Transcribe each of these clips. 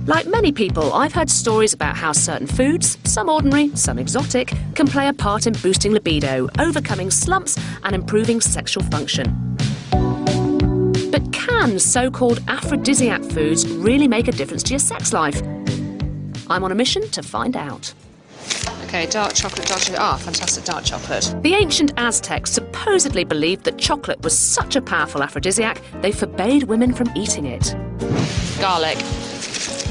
Like many people, I've heard stories about how certain foods, some ordinary, some exotic, can play a part in boosting libido, overcoming slumps and improving sexual function. But can so-called aphrodisiac foods really make a difference to your sex life? I'm on a mission to find out. OK, dark chocolate. Ah, fantastic dark chocolate. The ancient Aztecs supposedly believed that chocolate was such a powerful aphrodisiac, they forbade women from eating it. Garlic.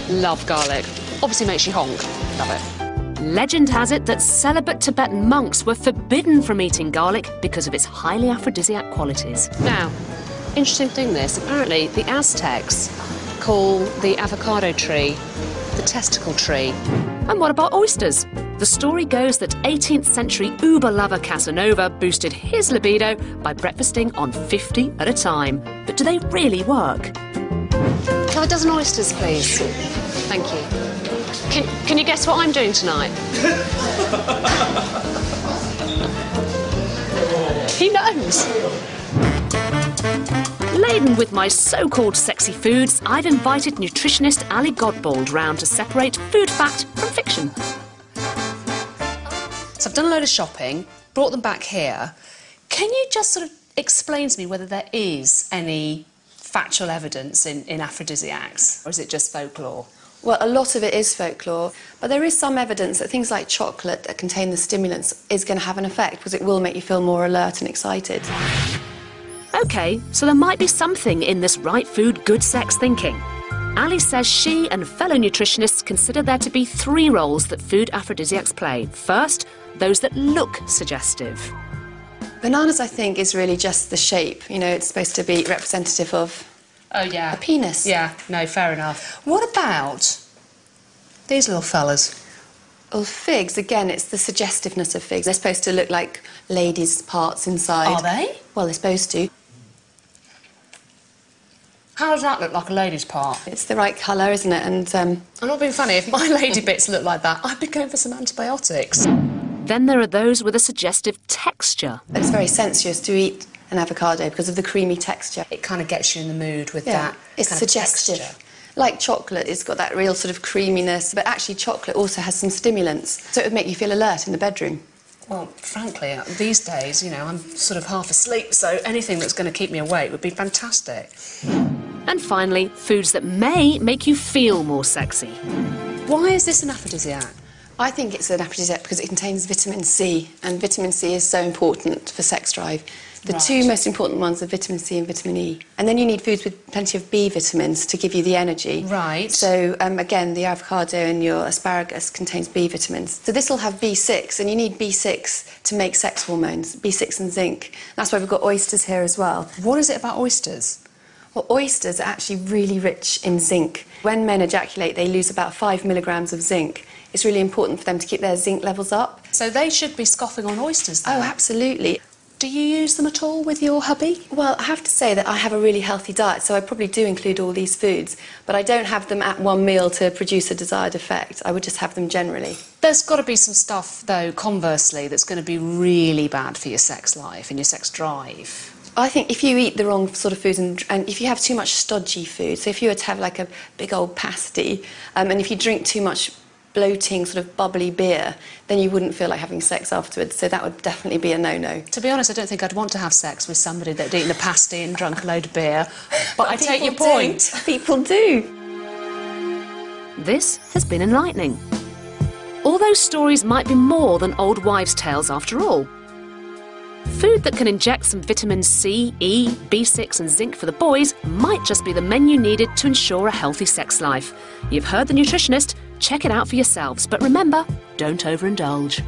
Love garlic. Obviously makes you honk. Love it. Legend has it that celibate Tibetan monks were forbidden from eating garlic because of its highly aphrodisiac qualities. Now, interesting thing this, apparently the Aztecs call the avocado tree the testicle tree. And what about oysters? The story goes that 18th century Uber lover Casanova boosted his libido by breakfasting on 50 at a time. But do they really work? Can I have a dozen oysters, please? Thank you. Can you guess what I'm doing tonight? He knows. Laden with my so-called sexy foods, I've invited nutritionist Ali Godbold round to separate food fact from fiction. So I've done a load of shopping, brought them back here. Can you just sort of explain to me whether there is any factual evidence in aphrodisiacs, or is it just folklore? Well, a lot of it is folklore, but there is some evidence that things like chocolate that contain the stimulants is going to have an effect because it will make you feel more alert and excited. OK, so there might be something in this right food, good sex thinking. Ali says she and fellow nutritionists consider there to be 3 roles that food aphrodisiacs play. First, those that look suggestive. Bananas, I think, is really just the shape. You know, it's supposed to be representative of Oh, yeah. a penis. Yeah, no, fair enough. What about these little fellas? Well, figs, again, it's the suggestiveness of figs. They're supposed to look like ladies' parts inside. Are they? Well, they're supposed to. How does that look like a lady's part? It's the right colour, isn't it? And I'm not being funny. If my lady bits look like that, I'd be going for some antibiotics. Then there are those with a suggestive texture. it's very sensuous to eat an avocado because of the creamy texture. It kind of gets you in the mood with Yeah, that it's kind of suggestive. texture. Like chocolate, it's got that real sort of creaminess, but actually chocolate also has some stimulants, so it would make you feel alert in the bedroom. Well, frankly, these days, you know, I'm sort of half asleep, so anything that's going to keep me awake would be fantastic. And finally, foods that may make you feel more sexy. Why is this an aphrodisiac? I think it's an aphrodisiac because it contains vitamin C, and vitamin C is so important for sex drive. The Right. 2 most important ones are vitamin C and vitamin E. And then you need foods with plenty of B vitamins to give you the energy. Right. So, again, the avocado and your asparagus contains B vitamins. So this will have B6, and you need B6 to make sex hormones, B6 and zinc. That's why we've got oysters here as well. What is it about oysters? Well, oysters are actually really rich in zinc. When men ejaculate, they lose about 5 milligrams of zinc. It's really important for them to keep their zinc levels up. So they should be scoffing on oysters, then? Oh, absolutely. Do you use them at all with your hubby? Well, I have to say that I have a really healthy diet, so I probably do include all these foods, but I don't have them at one meal to produce a desired effect. I would just have them generally. There's got to be some stuff, though, conversely, that's going to be really bad for your sex life and your sex drive. I think if you eat the wrong sort of foods and if you have too much stodgy food, so if you were to have like a big old pasty, and if you drink too much bloating, sort of bubbly beer, then you wouldn't feel like having sex afterwards, so that would definitely be a no-no. To be honest, I don't think I'd want to have sex with somebody that'd eaten a pasty and drunk a load of beer, but I take your point. People do. This has been enlightening. All those stories might be more than old wives' tales after all. Food that can inject some vitamins C, E, B6 and zinc for the boys might just be the menu needed to ensure a healthy sex life. You've heard the nutritionist, check it out for yourselves, but remember, don't overindulge.